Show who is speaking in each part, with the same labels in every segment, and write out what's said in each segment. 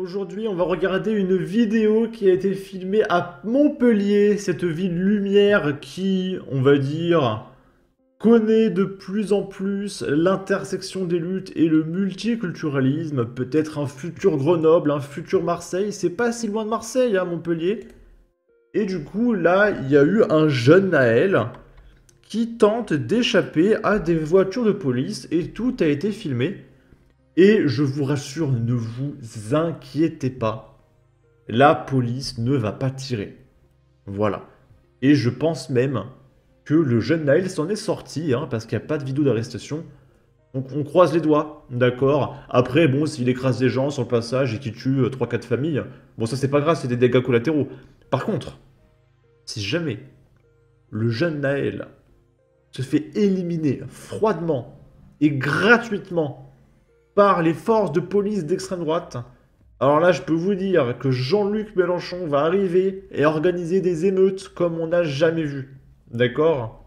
Speaker 1: Aujourd'hui, on va regarder une vidéo qui a été filmée à Montpellier, cette ville lumière qui, on va dire, connaît de plus en plus l'intersection des luttes et le multiculturalisme, peut-être un futur Grenoble, un futur Marseille, c'est pas si loin de Marseille, hein, Montpellier. Et du coup, là, il y a eu un jeune Naël qui tente d'échapper à des voitures de police et tout a été filmé. Et je vous rassure, ne vous inquiétez pas, la police ne va pas tirer. Voilà. Et je pense même que le jeune Naël s'en est sorti, hein, parce qu'il n'y a pas de vidéo d'arrestation. Donc on croise les doigts, d'accord. Après, bon, s'il écrase des gens sur le passage et qu'il tue 3-4 familles, bon, ça c'est pas grave, c'est des dégâts collatéraux. Par contre, si jamais le jeune Naël se fait éliminer froidement et gratuitement par les forces de police d'extrême droite, alors là, je peux vous dire que Jean-Luc Mélenchon va arriver et organiser des émeutes comme on n'a jamais vu. D'accord?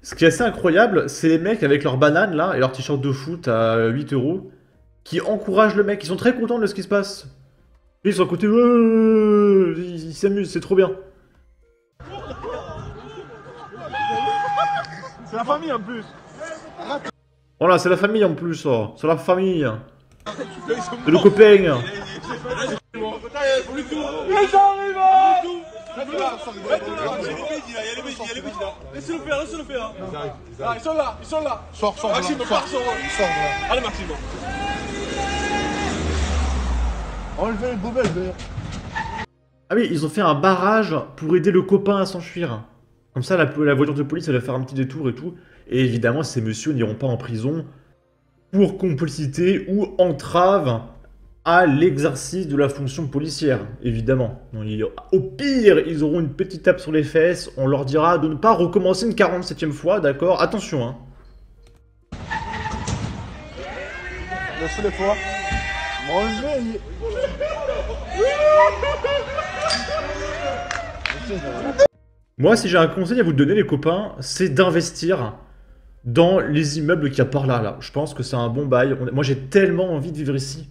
Speaker 1: Ce qui est assez incroyable, c'est les mecs avec leurs bananes là et leurs t-shirts de foot à 8 € qui encouragent le mec. Ils sont très contents de ce qui se passe. Et ils sont à côté, ils s'amusent, c'est trop bien.
Speaker 2: C'est la famille en plus.
Speaker 1: Voilà, c'est la famille en plus, oh. C'est la famille. C'est le copain.
Speaker 2: Laissez-le faire, laissez-le faire. Ah, ils sont là, ils sont là. Sors, Maxime, sors. Allez, Maxime. Enlevez le boubelle vert.
Speaker 1: Ah oui, ils ont fait un barrage pour aider le copain à s'enfuir. Comme ça, la voiture de police, elle va faire un petit détour et tout. Et évidemment, ces messieurs n'iront pas en prison pour complicité ou entrave à l'exercice de la fonction policière, évidemment. Donc, au pire, ils auront une petite tape sur les fesses, on leur dira de ne pas recommencer une 47e fois, d'accord? Attention, hein.
Speaker 2: Laissez-les fois. Enlevez.
Speaker 1: Moi, si j'ai un conseil à vous donner, les copains, c'est d'investir dans les immeubles qu'il y a par là, là. Je pense que c'est un bon bail. Moi, j'ai tellement envie de vivre ici.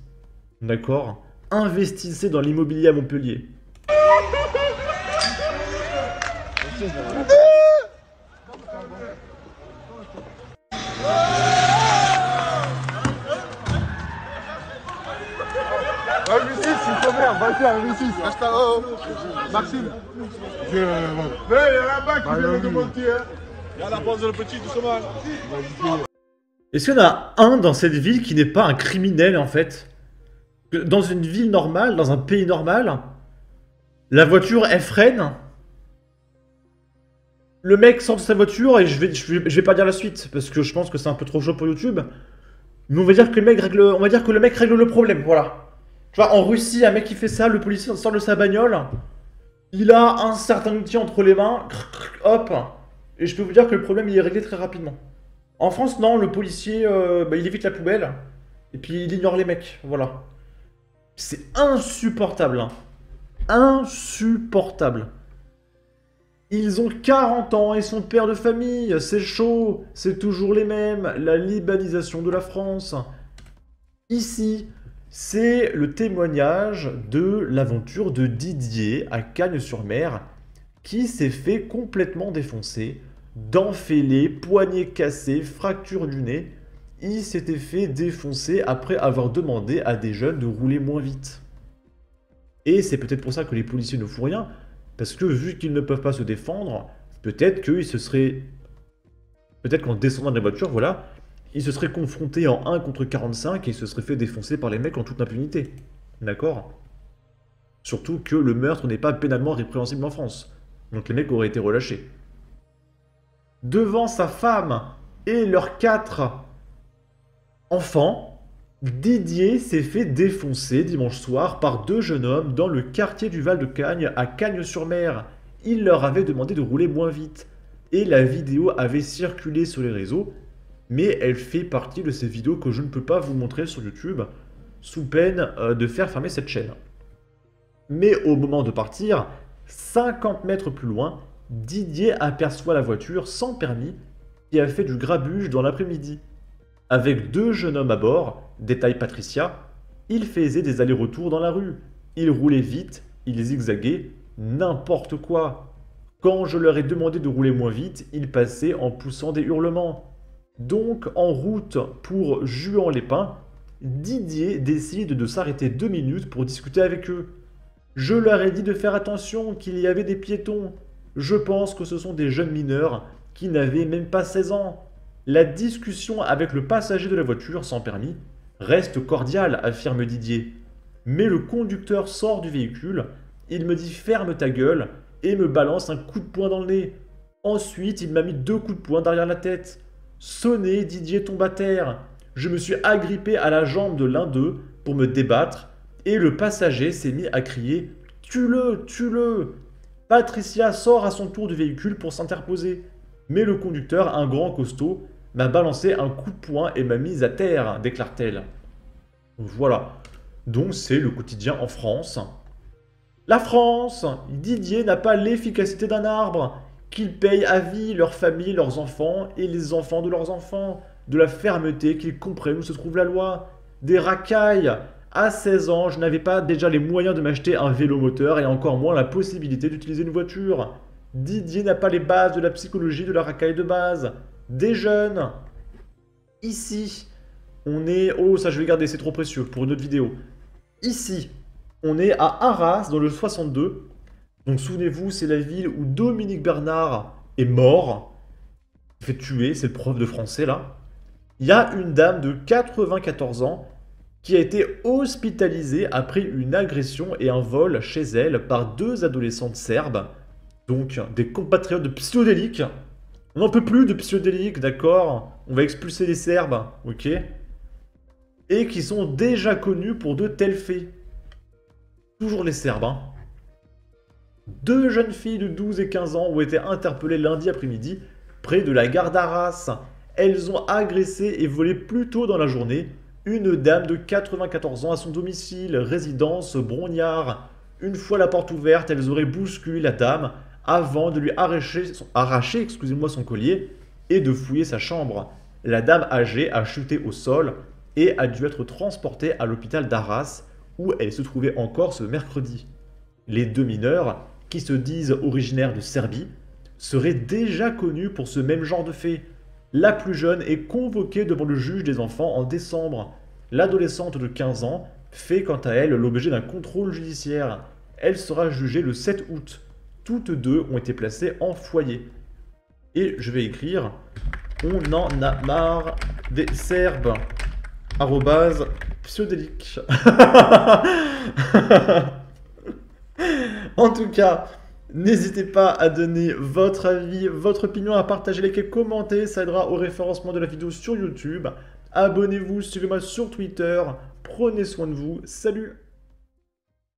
Speaker 1: D'accord? Investissez dans l'immobilier à Montpellier.
Speaker 2: Un V6, c'est ton mère, vas-y, un V6. Reste là, Maxime. Mais il y a là-bas qui vient de monter, hein. Il y a la pause de le petit, doucement.
Speaker 1: Est-ce qu'il y en a un dans cette ville qui n'est pas un criminel, en fait? Dans une ville normale, dans un pays normal, la voiture, elle freine. Le mec sort de sa voiture, et je vais pas dire la suite, parce que je pense que c'est un peu trop chaud pour YouTube. Mais on va dire que le mec règle le problème, voilà. Tu vois, en Russie, un mec qui fait ça, le policier sort de sa bagnole, il a un certain outil entre les mains, hop, et je peux vous dire que le problème, il est réglé très rapidement. En France, non, le policier, il évite la poubelle, et puis il ignore les mecs, voilà. C'est insupportable, hein. Insupportable. Ils ont 40 ans et sont pères de famille, c'est chaud, c'est toujours les mêmes, la libanisation de la France. Ici, c'est le témoignage de l'aventure de Didier à Cagnes-sur-Mer, qui s'est fait complètement défoncer, dents fêlées, poignets cassés, fracture du nez. Il s'était fait défoncer après avoir demandé à des jeunes de rouler moins vite. Et c'est peut-être pour ça que les policiers ne font rien, parce que vu qu'ils ne peuvent pas se défendre, peut-être qu'ils se seraient... Peut-être qu'en descendant de la voiture, voilà, ils se seraient confrontés en 1 contre 45 et ils se seraient fait défoncer par les mecs en toute impunité. D'accord? Surtout que le meurtre n'est pas pénalement répréhensible en France. Donc les mecs auraient été relâchés. Devant sa femme et leurs 4 enfants, Didier s'est fait défoncer dimanche soir par 2 jeunes hommes dans le quartier du Val-de-Cagnes à Cagnes-sur-Mer. Il leur avait demandé de rouler moins vite. Et la vidéo avait circulé sur les réseaux, mais elle fait partie de ces vidéos que je ne peux pas vous montrer sur YouTube. sous peine de faire fermer cette chaîne. Mais au moment de partir, 50 mètres plus loin, Didier aperçoit la voiture sans permis qui a fait du grabuge dans l'après-midi. Avec 2 jeunes hommes à bord, détaille Patricia, il faisait des allers-retours dans la rue. Il roulait vite, il zigzaguait, n'importe quoi. Quand je leur ai demandé de rouler moins vite, ils passaient en poussant des hurlements. Donc, en route pour Juan-les-Pins, Didier décide de s'arrêter 2 minutes pour discuter avec eux. Je leur ai dit de faire attention, qu'il y avait des piétons. Je pense que ce sont des jeunes mineurs qui n'avaient même pas 16 ans. La discussion avec le passager de la voiture sans permis reste cordiale, affirme Didier. Mais le conducteur sort du véhicule, il me dit ferme ta gueule et me balance un coup de poing dans le nez. Ensuite, il m'a mis 2 coups de poing derrière la tête. Sonné, Didier tombe à terre. Je me suis agrippé à la jambe de l'un d'eux pour me débattre et le passager s'est mis à crier « Tue-le, tue-le !» Patricia sort à son tour du véhicule pour s'interposer. Mais le conducteur, un grand costaud, m'a balancé un coup de poing et m'a mise à terre, déclare-t-elle. Voilà. Donc c'est le quotidien en France. La France! Didier n'a pas l'efficacité d'un arbre. Qu'ils payent à vie leur famille, leurs enfants et les enfants de leurs enfants. De la fermeté, qu'ils comprennent où se trouve la loi. Des racailles. À 16 ans, je n'avais pas déjà les moyens de m'acheter un vélo moteur et encore moins la possibilité d'utiliser une voiture. Didier n'a pas les bases de la psychologie de la racaille de base. Des jeunes. Ici, on est... Oh, ça je vais garder, c'est trop précieux pour une autre vidéo. Ici, on est à Arras, dans le 62. Donc souvenez-vous, c'est la ville où Dominique Bernard est mort. Il s'est fait tuer, c'est le prof de français là. Il y a une dame de 94 ans qui a été hospitalisée après une agression et un vol chez elle par 2 adolescentes serbes. Donc des compatriotes de psychodéliques. On n'en peut plus de psychodéliques, d'accord? On va expulser les Serbes, ok? Et qui sont déjà connus pour de tels faits. Toujours les Serbes, hein. 2 jeunes filles de 12 et 15 ans ont été interpellées lundi après-midi près de la gare d'Arras. Elles ont agressé et volé plus tôt dans la journée une dame de 94 ans à son domicile, résidence Brognard. Une fois la porte ouverte, elles auraient bousculé la dame avant de lui arracher son collier et de fouiller sa chambre. La dame âgée a chuté au sol et a dû être transportée à l'hôpital d'Arras où elle se trouvait encore ce mercredi. Les 2 mineurs, qui se disent originaires de Serbie, seraient déjà connus pour ce même genre de fait. La plus jeune est convoquée devant le juge des enfants en décembre. L'adolescente de 15 ans fait quant à elle l'objet d'un contrôle judiciaire. Elle sera jugée le 7 août. Toutes 2 ont été placées en foyer. Et je vais écrire « On en a marre des Serbes ». Psychodélique. En tout cas, n'hésitez pas à donner votre avis, votre opinion, à partager, liker, commenter, ça aidera au référencement de la vidéo sur YouTube. Abonnez-vous, suivez-moi sur Twitter, prenez soin de vous, salut!